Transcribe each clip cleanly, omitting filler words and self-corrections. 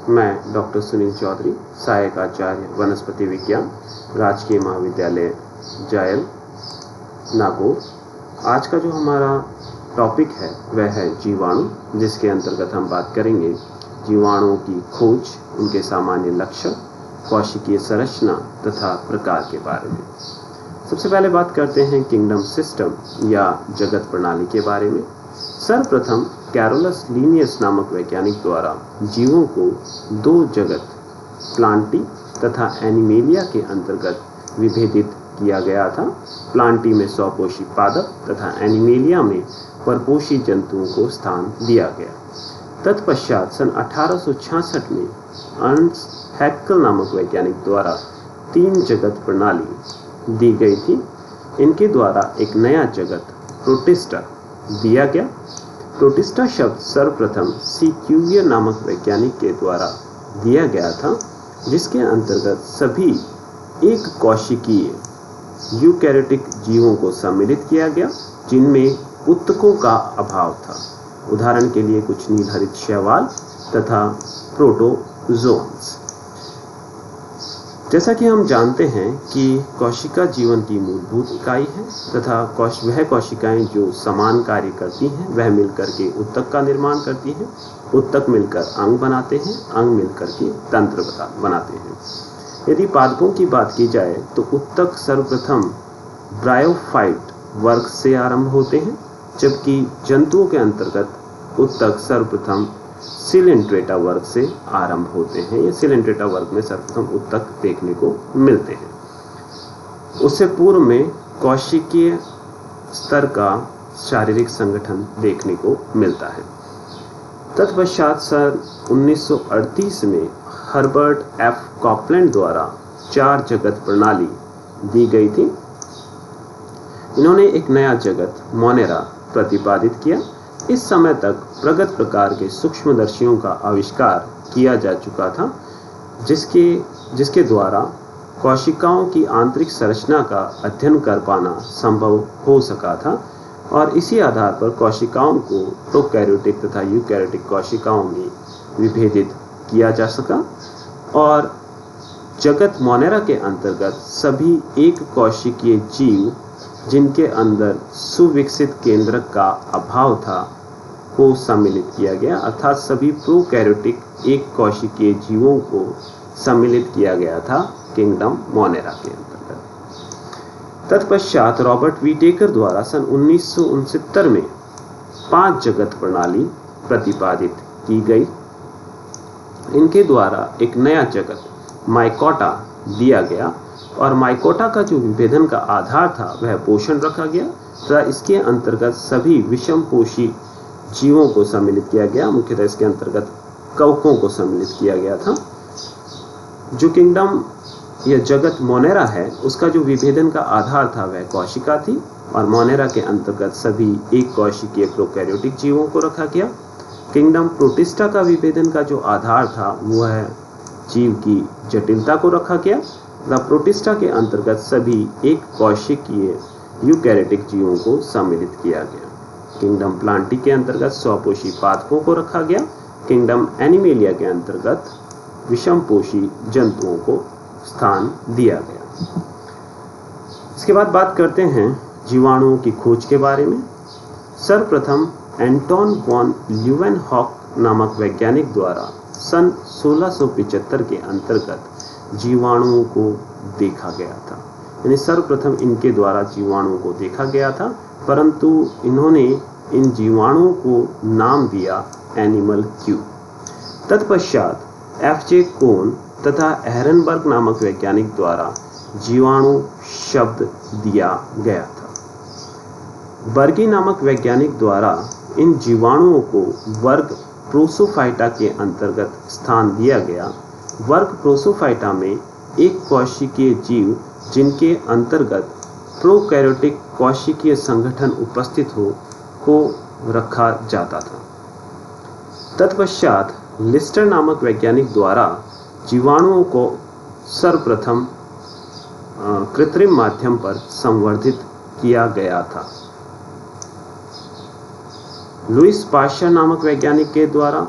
मैं डॉक्टर सुनील चौधरी, सहायक आचार्य वनस्पति विज्ञान, राजकीय महाविद्यालय जायल, नागौर। आज का जो हमारा टॉपिक है वह है जीवाणु, जिसके अंतर्गत हम बात करेंगे जीवाणुओं की खोज, उनके सामान्य लक्षण, कोशिकीय संरचना तथा प्रकार के बारे में। सबसे पहले बात करते हैं किंगडम सिस्टम या जगत प्रणाली के बारे में। सर्वप्रथम कैरोलस लिनियस नामक वैज्ञानिक द्वारा जीवों को दो जगत प्लांटी तथा एनिमेलिया के अंतर्गत विभेदित किया गया था। प्लांटी में स्वपोषी पादप तथा एनिमेलिया में परपोषी जंतुओं को स्थान दिया गया। तत्पश्चात सन 1866 में अर्नस्ट हैक्ल नामक वैज्ञानिक द्वारा तीन जगत प्रणाली दी गई थी। इनके द्वारा एक नया जगत प्रोटिस्टा दिया गया। प्रोटिस्टा शब्द सर्वप्रथम सी क्यूवियर नामक वैज्ञानिक के द्वारा दिया गया था, जिसके अंतर्गत सभी एक कोशिकीय यूकैरियोटिक जीवों को सम्मिलित किया गया, जिनमें उत्तकों का अभाव था। उदाहरण के लिए कुछ नीलहरित शैवाल तथा प्रोटोजोन्स। जैसा कि हम जानते हैं कि कोशिका जीवन की मूलभूत इकाई है तथा वह कोशिकाएं जो समान कार्य करती हैं वह मिलकर के उत्तक का निर्माण करती हैं। उत्तक मिलकर अंग बनाते हैं, अंग मिलकर के तंत्र बनाते हैं। यदि पादपों की बात की जाए तो उत्तक सर्वप्रथम ब्रायोफाइट वर्ग से आरंभ होते हैं, जबकि जंतुओं के अंतर्गत उत्तक सर्वप्रथम सिलेंट्रेटा वर्ग से आरंभ होते हैं। ये सिलेंट्रेटा वर्ग में सर्वप्रथम उत्तक देखने को मिलते हैं। उससे पूर्व में कोशिकीय स्तर का शारीरिक संगठन देखने को मिलता है। तत्पश्चात सन 1938 में हर्बर्ट एफ कॉपलैंड द्वारा चार जगत प्रणाली दी गई थी। इन्होंने एक नया जगत मोनेरा प्रतिपादित किया। इस समय तक प्रगत प्रकार के सूक्ष्मदर्शियों का आविष्कार किया जा चुका था, जिसके द्वारा कोशिकाओं की आंतरिक संरचना का अध्ययन कर पाना संभव हो सका था, और इसी आधार पर कोशिकाओं को प्रोकैरियोटिक तथा यूकैरियोटिक कोशिकाओं में विभेदित किया जा सका। और जगत मोनेरा के अंतर्गत सभी एक कोशिकीय जीव जिनके अंदर सुविकसित केंद्रक का अभाव था को सम्मिलित किया गया, अर्थात सभी प्रोकैरियोटिक एक कोशिकीय जीवों को सम्मिलित किया गया था किंगडम मोनेरा के अंतर्गत। तत्पश्चात रॉबर्ट वीटेकर द्वारा सन 1969 में पांच जगत प्रणाली प्रतिपादित की गई। इनके द्वारा एक नया जगत माइकोटा दिया गया, और माइकोटा का जो विभेदन का आधार था वह पोषण रखा गया तथा इसके अंतर्गत सभी विषम पोषी जीवों को सम्मिलित किया गया। मुख्यतः इसके अंतर्गत कवकों को सम्मिलित किया गया था। जो किंगडम या जगत मोनेरा है, उसका जो विभेदन का आधार था वह कोशिका थी, और मोनेरा के अंतर्गत सभी एक कोशिकीय प्रोकैरियोटिक जीवों को रखा गया। किंगडम प्रोटिस्टा का विभेदन का जो आधार था वह जीव की जटिलता को रखा गया। प्रोटिस्टा के अंतर्गत सभी एक कोशिकीय यूकैरियोटिक जीवों को सम्मिलित किया गया। किंगडम प्लांटी के अंतर्गत स्वपोषी पादपों को रखा गया। किंगडम एनिमेलिया के अंतर्गत विषमपोषी जंतुओं को स्थान दिया गया। इसके बाद बात करते हैं जीवाणुओं की खोज के बारे में। सर्वप्रथम एंटोन वॉन ल्यूवेनहॉक नामक वैज्ञानिक द्वारा सन 1675 के अंतर्गत जीवाणुओं को देखा गया था। यानी सर्वप्रथम इनके द्वारा जीवाणुओं को देखा गया था, परंतु इन्होंने इन जीवाणुओं को नाम दिया एनिमल क्यू। तत्पश्चात एफ.जे. कोन तथा एहरनबर्ग नामक वैज्ञानिक द्वारा जीवाणु शब्द दिया गया था। बर्गी नामक वैज्ञानिक द्वारा इन जीवाणुओं को वर्ग प्रोसोफाइटा के अंतर्गत स्थान दिया गया। वर्ग प्रोसोफाइटा में एक कोशिकीय जीव जिनके अंतर्गत प्रोकैरियोटिक कोशिकीय संगठन उपस्थित हो को रखा जाता था। तत्पश्चात लिस्टर नामक वैज्ञानिक द्वारा जीवाणुओं को सर्वप्रथम कृत्रिम माध्यम पर संवर्धित किया गया था। लुइस पाश्चर नामक वैज्ञानिक के द्वारा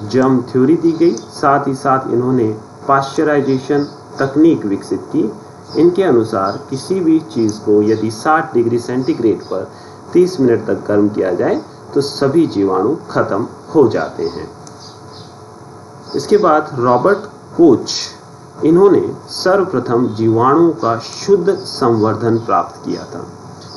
जर्म थ्योरी दी गई। साथ ही साथ इन्होंने पाश्चराइजेशन तकनीक विकसित की। इनके अनुसार किसी भी चीज़ को यदि 60 डिग्री सेंटीग्रेड पर 30 मिनट तक गर्म किया जाए तो सभी जीवाणु खत्म हो जाते हैं। इसके बाद रॉबर्ट कोच, इन्होंने सर्वप्रथम जीवाणुओं का शुद्ध संवर्धन प्राप्त किया था।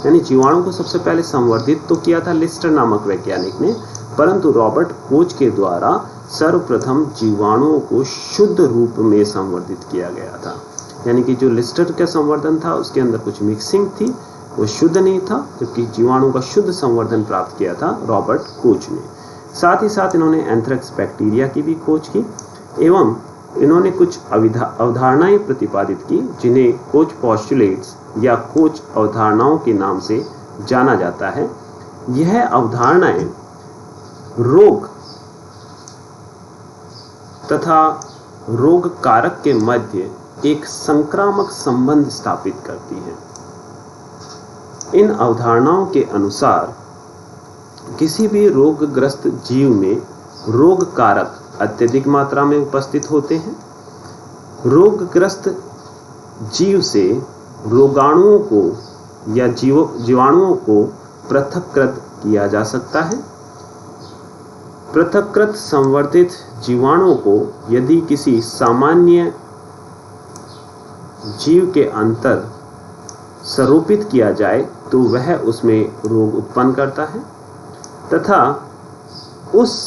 यानी जीवाणु को सबसे पहले संवर्धित तो किया था लिस्टर नामक वैज्ञानिक ने, परंतु रॉबर्ट कोच के द्वारा सर्वप्रथम जीवाणुओं को शुद्ध रूप में संवर्धित किया गया था। यानी कि जो लिस्टर का संवर्धन था उसके अंदर कुछ मिक्सिंग थी, वो शुद्ध नहीं था, जबकि जीवाणु का शुद्ध संवर्धन प्राप्त किया था रॉबर्ट कोच ने। साथ ही साथ इन्होंने एंथ्रेक्स बैक्टीरिया की भी खोज की एवं इन्होंने कुछ अवधारणाएं प्रतिपादित की जिन्हें कोच पोस्टुलेट्स या कोच अवधारणाओं के नाम से जाना जाता है। यह अवधारणाएं रोग तथा रोग कारक के मध्य एक संक्रामक संबंध स्थापित करती हैं। इन अवधारणाओं के अनुसार किसी भी रोगग्रस्त जीव में रोग कारक अत्यधिक मात्रा में उपस्थित होते हैं। रोगग्रस्त जीव से रोगाणुओं को या जीवाणुओं को पृथक्कृत किया जा सकता है। पृथक्कृत संवर्धित जीवाणुओं को यदि किसी सामान्य जीव के अंतर सरोपित किया जाए तो वह उसमें रोग उत्पन्न करता है तथा उस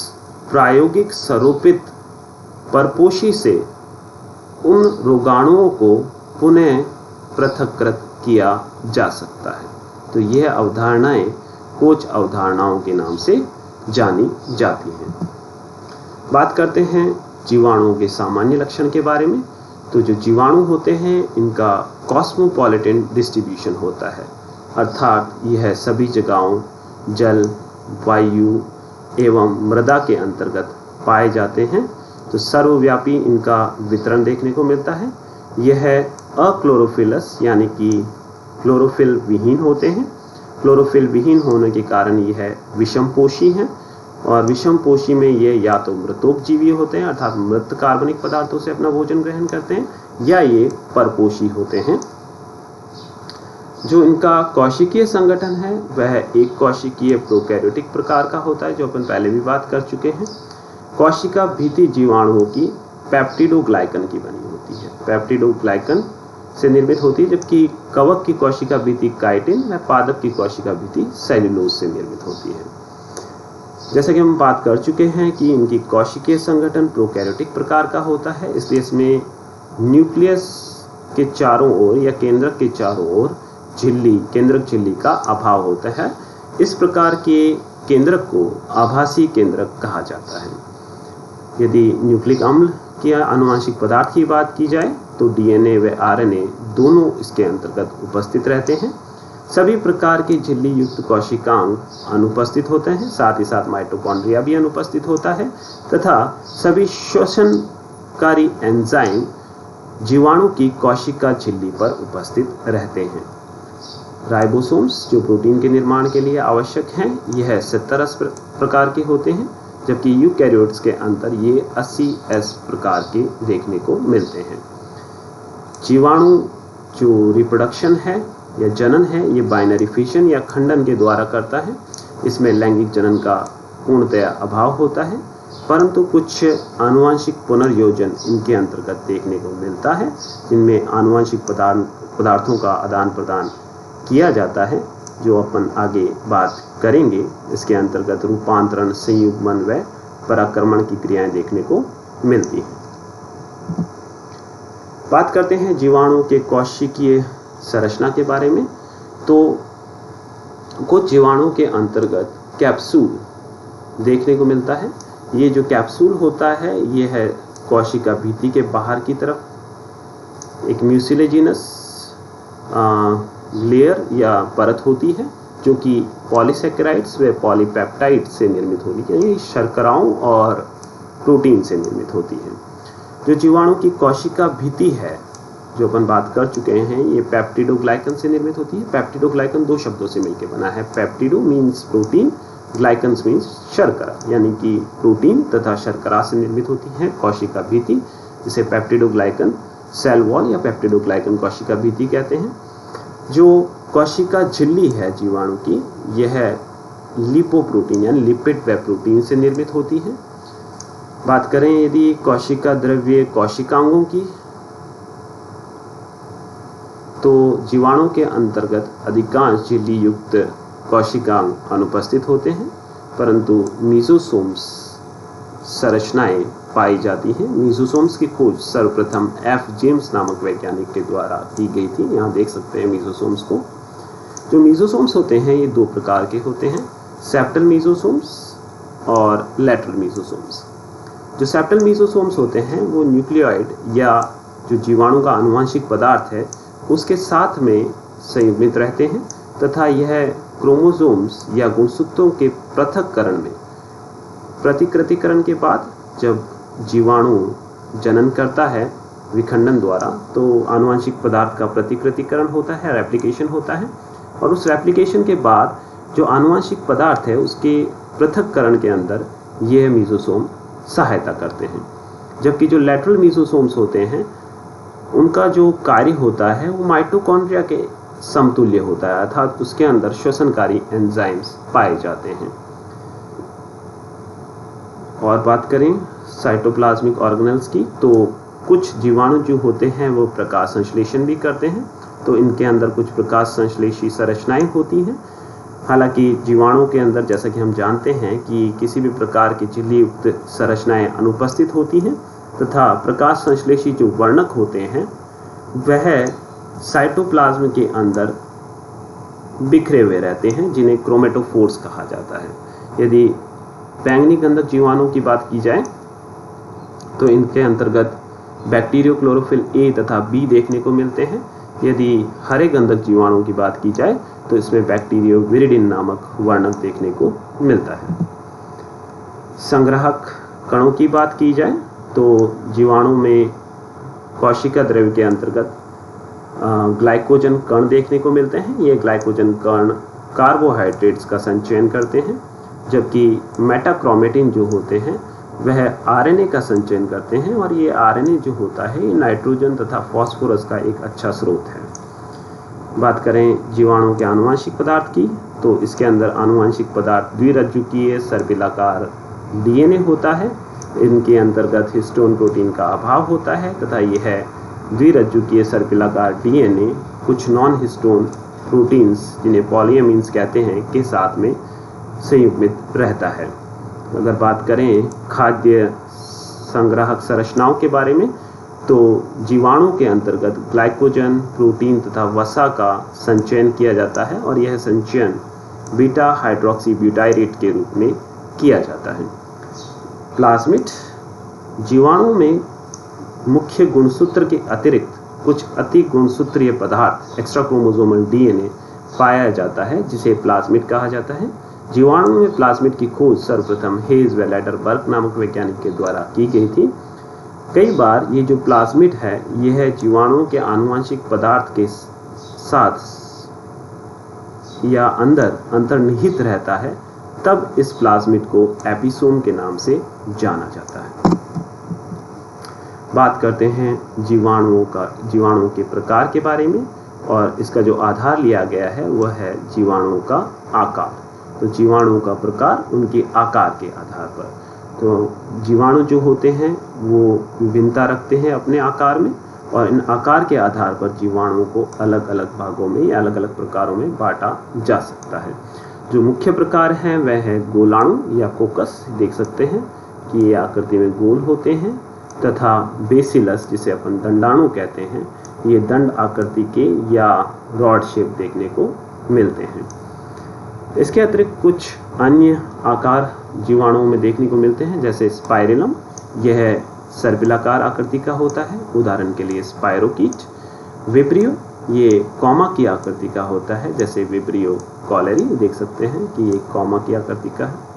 प्रायोगिक सरोपित परपोषी से उन रोगाणुओं को पुनः पृथक्कृत किया जा सकता है। तो यह अवधारणाएं कोच अवधारणाओं के नाम से जानी जाती हैं। बात करते हैं जीवाणुओं के सामान्य लक्षण के बारे में। तो जो जीवाणु होते हैं इनका कॉस्मोपॉलिटन डिस्ट्रीब्यूशन होता है, अर्थात यह सभी जगहों जल, वायु एवं मृदा के अंतर्गत पाए जाते हैं। तो सर्वव्यापी इनका वितरण देखने को मिलता है। यह अक्लोरोफिलस यानी कि क्लोरोफिल विहीन होते हैं। क्लोरोफिल विहीन होने के कारण यह विषमपोषी हैं और विषमपोषी में ये या तो मृतोपजीवी होते हैं अर्थात मृत कार्बनिक पदार्थों से अपना भोजन ग्रहण करते हैं, या ये परपोषी होते हैं। जो इनका कोशिकीय संगठन है वह एक कोशिकीय प्रोकैरियोटिक प्रकार का होता है, जो अपन पहले भी बात कर चुके हैं। कोशिका भित्ति जीवाणुओं की पेप्टिडोग्लाइकन की बनी होती है, पेप्टिडोग्लाइकन से निर्मित होती है, जबकि कवक की कोशिका भित्ति काइटिन व पादप की कोशिका भित्ति सेल्यूलोज से निर्मित होती है। जैसा कि हम बात कर चुके हैं कि इनकी कोशिकीय संगठन प्रोकैरियोटिक प्रकार का होता है, इसलिए इसमें न्यूक्लियस के चारों ओर या केंद्रक के चारों ओर झिल्ली, केंद्रक झिल्ली का अभाव होता है। इस प्रकार के केंद्रक को आभासी केंद्रक कहा जाता है। यदि न्यूक्लिक अम्ल के आनुवंशिक पदार्थ की बात की जाए तो डीएनए व आरएनए दोनों इसके अंतर्गत उपस्थित रहते हैं। सभी प्रकार के झिल्ली युक्त कोशिकांग अनुपस्थित होते हैं, साथ ही साथ माइटोकॉन्ड्रिया भी अनुपस्थित होता है तथा सभी श्वसनकारी एंजाइम जीवाणु की कोशिका झिल्ली पर उपस्थित रहते हैं। राइबोसोम्स जो प्रोटीन के निर्माण के लिए आवश्यक हैं, यह 70S प्रकार के होते हैं, जबकि यूकैरियोट्स के अंदर ये 80S प्रकार के देखने को मिलते हैं। जीवाणु जो रिप्रोडक्शन है या जनन है, ये बाइनरी फिशन या खंडन के द्वारा करता है। इसमें लैंगिक जनन का पूर्णतया अभाव होता है, परंतु कुछ आनुवंशिक पुनर्योजन इनके अंतर्गत देखने को मिलता है, जिनमें आनुवंशिक पदार्थों का आदान प्रदान किया जाता है, जो अपन आगे बात करेंगे। इसके अंतर्गत रूपांतरण, संयुग्मन व पराक्रमण की क्रियाएं देखने को मिलती हैं। बात करते हैं जीवाणु के कोशिकीय संरचना के बारे में। तो कुछ जीवाणुओं के अंतर्गत कैप्सूल देखने को मिलता है। ये जो कैप्सूल होता है ये है कोशिका भित्ति के बाहर की तरफ एक म्यूसिलेजिनस लेयर या परत होती है, जो कि पॉलीसैकेराइड्स व पॉलीपेप्टाइड से निर्मित होती है, यानी शर्कराओं और प्रोटीन से निर्मित होती है। जो जीवाणु की कोशिका भित्ति है, जो अपन बात कर चुके हैं, ये पेप्टिडोग्लाइकन से निर्मित होती है। पेप्टिडोग्लाइकन दो शब्दों से मिलकर बना है। पेप्टिडो मीन्स प्रोटीन ग्लाइकन्स मीन्स शर्करा, यानी कि प्रोटीन तथा शर्करा से निर्मित होती है कोशिका भित्ति, जिसे पेप्टिडोग्लाइकन सेल वॉल या पेप्टिडोग्लाइकन कोशिका भित्ति कहते हैं। जो कोशिका झिल्ली है जीवाणु की, यह लिपोप्रोटीन यानी लिपिड व प्रोटीन से निर्मित होती है। बात करें यदि कोशिका द्रव्य कोशिकांगों की, तो जीवाणु के अंतर्गत अधिकांश झिल्ली युक्त कोशिकांग अनुपस्थित होते हैं, परंतु मीजोसोम्स संरचनाएं पाई जाती हैं। मीजोसोम्स की खोज सर्वप्रथम एफ जेम्स नामक वैज्ञानिक के द्वारा की गई थी। यहाँ देख सकते हैं मीजोसोम्स को। जो मीजोसोम्स होते हैं ये दो प्रकार के होते हैं, सेप्टल मीजोसोम्स और लैटरल मीजोसोम्स। जो सेप्टल मीजोसोम्स होते हैं वो न्यूक्लियोइड या जो जीवाणु का आनुवंशिक पदार्थ है उसके साथ में संयुग्मित रहते हैं तथा यह क्रोमोसोम्स या गुणसूत्रों के पृथक्करण में प्रतिकृतिकरण के बाद जब जीवाणु जनन करता है विखंडन द्वारा, तो आनुवंशिक पदार्थ का प्रतिकृतिकरण होता है, रेप्लिकेशन होता है, और उस रेप्लिकेशन के बाद जो आनुवंशिक पदार्थ है उसके पृथक्करण के अंदर यह मीजोसोम सहायता करते हैं। जबकि जो लैटरल मीजोसोम्स होते हैं उनका जो कार्य होता है वो माइटोकॉन्ड्रिया के समतुल्य होता है, अर्थात उसके अंदर श्वसनकारी एंजाइम्स पाए जाते हैं। और बात करें साइटोप्लाज्मिक ऑर्गेनेल्स की, तो कुछ जीवाणु जो होते हैं वो प्रकाश संश्लेषण भी करते हैं, तो इनके अंदर कुछ प्रकाश संश्लेषी संरचनाएं होती हैं। हालांकि जीवाणु के अंदर जैसा कि हम जानते हैं कि किसी भी प्रकार की झिल्ली युक्त संरचनाएं अनुपस्थित होती हैं तथा प्रकाश संश्लेषी जो वर्णक होते हैं वह साइटोप्लाज्म के अंदर बिखरे हुए रहते हैं, जिन्हें क्रोमेटोफोर्स कहा जाता है। यदि बैंगनी गंधक जीवाणु की बात की जाए तो इनके अंतर्गत बैक्टीरियो क्लोरोफिल ए तथा बी देखने को मिलते हैं। यदि हरे गंधक जीवाणु की बात की जाए तो इसमें बैक्टीरियो विरिडिन नामक वर्णक देखने को मिलता है। संग्राहक कणों की बात की जाए तो जीवाणु में कोशिका द्रव्य के अंतर्गत ग्लाइकोजन कण देखने को मिलते हैं। ये ग्लाइकोजन कण कार्बोहाइड्रेट्स का संचयन करते हैं, जबकि मेटाक्रोमेटिन जो होते हैं वह आरएनए का संचयन करते हैं, और ये आरएनए जो होता है ये नाइट्रोजन तथा फास्फोरस का एक अच्छा स्रोत है। बात करें जीवाणु के आनुवंशिक पदार्थ की, तो इसके अंदर आनुवंशिक पदार्थ द्विरज्जुकीय सर्पिलाकार डीएनए होता है। इनके अंतर्गत हिस्टोन प्रोटीन का अभाव होता है तथा यह द्विरज्जुकीय सर्पिलाकार डीएनए कुछ नॉन हिस्टोन प्रोटीन्स जिन्हें पॉलीएमीन्स कहते हैं के साथ में संयुग्मित रहता है। अगर बात करें खाद्य संग्राहक संरचनाओं के बारे में, तो जीवाणु के अंतर्गत ग्लाइकोजन, प्रोटीन तथा वसा का संचयन किया जाता है, और यह संचयन बीटा हाइड्रोक्सी ब्यूटाइरेट के रूप में किया जाता है। प्लाज्मिड जीवाणु में मुख्य गुणसूत्र के अतिरिक्त कुछ अति गुणसूत्रीय पदार्थ एक्स्ट्रा क्रोमोसोमल डीएनए पाया जाता है, जिसे प्लाज्मिड कहा जाता है। जीवाणु में प्लाज्मिड की खोज सर्वप्रथम हेज व लैडरबर्ग नामक वैज्ञानिक के द्वारा की गई थी। कई बार ये जो प्लाज्मिड है यह जीवाणु के आनुवंशिक पदार्थ के साथ या अंदर अंतर्निहित रहता है, तब इस प्लाज्मिड को एपिसोम के नाम से जाना जाता है। बात करते हैं जीवाणुओं के प्रकार के बारे में, और इसका जो आधार लिया गया है वह है जीवाणुओं का आकार। तो जीवाणुओं का प्रकार उनके आकार के आधार पर, तो जीवाणु जो होते हैं वो विभिन्नता रखते हैं अपने आकार में, और इन आकार के आधार पर जीवाणुओं को अलग अलग भागों में या अलग अलग प्रकारों में बांटा जा सकता है। जो मुख्य प्रकार हैं वह है गोलाणु या कोकस, देख सकते हैं कि ये आकृति में गोल होते हैं, तथा बेसिलस जिसे अपन दंडाणु कहते हैं, ये दंड आकृति के या रॉड शेप देखने को मिलते हैं। इसके अतिरिक्त कुछ अन्य आकार जीवाणुओं में देखने को मिलते हैं, जैसे स्पाइरेलम, यह सर्पिलाकार आकृति का होता है, उदाहरण के लिए स्पायरोकीट। विब्रियो, ये कॉमा की आकृति का होता है, जैसे विब्रियो कॉलेरी, देख सकते हैं कि ये कॉमा की आकृति का है।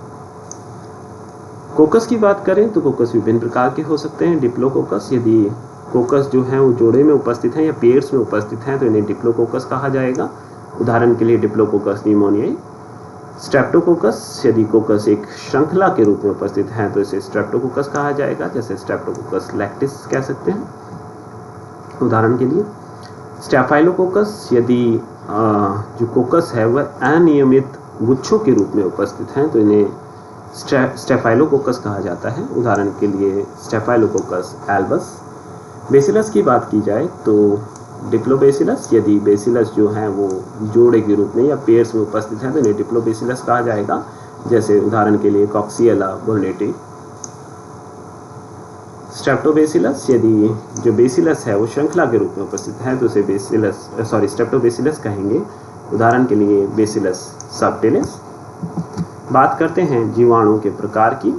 कोकस की बात करें तो कोकस विभिन्न प्रकार के हो सकते हैं। डिप्लोकोकस, यदि कोकस जो है वो जोड़े में उपस्थित हैं या पेयर्स में उपस्थित हैं तो इन्हें डिप्लोकोकस कहा जाएगा, उदाहरण के लिए डिप्लोकोकस निमोनियाई। स्ट्रेप्टोकोकस, यदि कोकस एक श्रृंखला के रूप में उपस्थित है तो इसे स्ट्रेप्टोकोकस कहा जाएगा, जैसे स्ट्रेप्टोकोकस लैक्टिस कह सकते हैं उदाहरण के लिए। स्टैफाइलोकोकस, यदि जो कोकस है वह अनियमित गुच्छों के रूप में उपस्थित हैं तो इन्हें स्टेफाइलोकोकस कहा जाता है, उदाहरण के लिए स्टेफाइलोकोकस एल्बस। बेसिलस की बात की जाए तो डिप्लोबेसिलस, यदि बेसिलस जो है वो जोड़े के रूप में या पेयर्स में उपस्थित है तो इन्हें डिप्लोबेसिलस कहा जाएगा, जैसे उदाहरण के लिए कॉक्सिएला बर्नेटी। स्ट्रेप्टोबेसिलस, यदि जो बेसिलस है वो श्रृंखला के रूप में उपस्थित है तो उसे स्ट्रेप्टोबेसिलस कहेंगे, उदाहरण के लिए बेसिलस सबटिलिस। बात करते हैं जीवाणु के प्रकार की,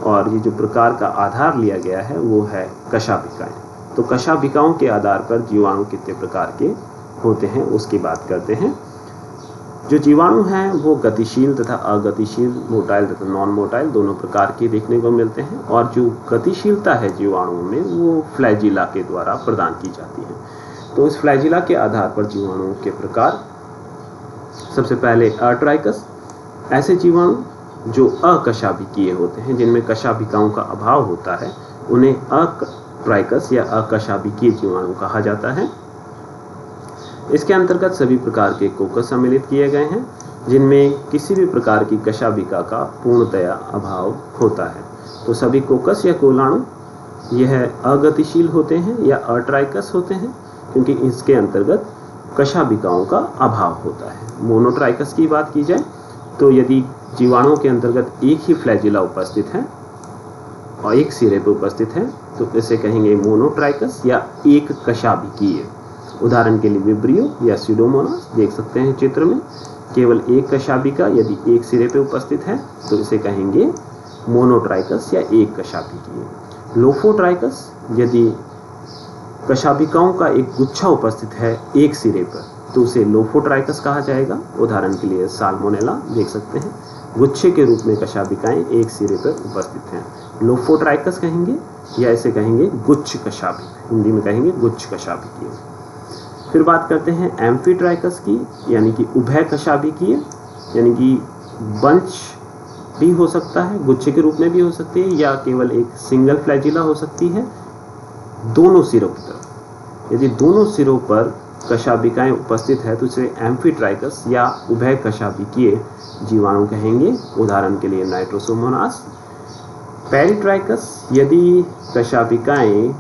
और ये जो प्रकार का आधार लिया गया है वो है कशाभिकाएं। तो कशाभिकाओं के आधार पर जीवाणु कितने प्रकार के होते हैं उसकी बात करते हैं। जो जीवाणु हैं वो गतिशील तथा अगतिशील, मोटाइल तथा नॉन मोटाइल दोनों प्रकार के देखने को मिलते हैं, और जो गतिशीलता है जीवाणुओं में वो फ्लैजिला के द्वारा प्रदान की जाती है। तो इस फ्लैजिला के आधार पर जीवाणुओं के प्रकार, सबसे पहले अट्राइकस, ऐसे जीवाणु जो अकशाभिकीय होते हैं, जिनमें कशाभिकाओं का अभाव होता है, उन्हें अट्राइकस या अकशाभिकीय जीवाणु कहा जाता है। इसके अंतर्गत सभी प्रकार के कोकस सम्मिलित किए गए हैं जिनमें किसी भी प्रकार की कशाभिका का पूर्णतया अभाव होता है। तो सभी कोकस या कोलाणु यह अगतिशील होते हैं या अट्राइकस होते हैं, क्योंकि इसके अंतर्गत कशाभिकाओं का अभाव होता है। मोनोट्राइकस की बात की जाए तो यदि जीवाणुओं के अंतर्गत एक ही फ्लैजिला उपस्थित है और एक सिरे पर उपस्थित है तो इसे कहेंगे मोनोट्राइकस या एक कशाभिकीय। उदाहरण के लिए विब्रियो या स्यूडोमोनास देख सकते हैं चित्र में, केवल एक कशाभिका यदि एक सिरे पे उपस्थित है तो इसे कहेंगे मोनोट्राइकस या एक कशाभिकीय। लोफोट्राइकस, यदि कशाभिकाओं का एक गुच्छा उपस्थित है एक सिरे पर तो उसे लोफोट्राइकस कहा जाएगा। उदाहरण के लिए साल्मोनेला देख सकते हैं, गुच्छे के रूप में कशाभिकाएं एक सिरे पर उपस्थित हैं, लोफोट्राइकस कहेंगे या इसे कहेंगे गुच्छ कशाभिक, हिंदी में कहेंगे गुच्छ कशाभिकीय। फिर बात करते हैं एम्फीट्राइकस की, यानी कि उभय कशाभिकीय, यानी कि बंच भी हो सकता है, गुच्छे के रूप में भी हो सकती है, या केवल एक सिंगल फ्लैजिला हो सकती है दोनों सिरों की तरफ। यदि दोनों सिरों पर कशाभिकाएं उपस्थित है तो इसे एम्फीट्राइकस या उभय कशाभिकीय जीवाणु कहेंगे। उदाहरण के लिए नाइट्रोसोमोनास। पेरिट्राइकस, यदि कशाभिकाएं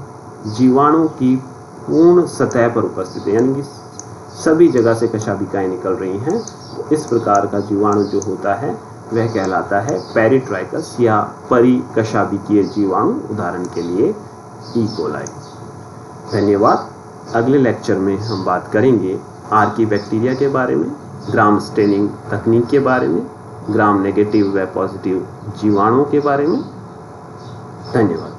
जीवाणु की पूर्ण सतह पर उपस्थित है, यानी कि सभी जगह से कशाभिकाएं निकल रही हैं, तो इस प्रकार का जीवाणु जो होता है वह कहलाता है पेरिट्राइकस या परिकशाभिकीय जीवाणु। उदाहरण के लिए ई कोलाई। धन्यवाद। अगले लेक्चर में हम बात करेंगे आर्की बैक्टीरिया के बारे में, ग्राम स्टेनिंग तकनीक के बारे में, ग्राम नेगेटिव व पॉजिटिव जीवाणुओं के बारे में। धन्यवाद।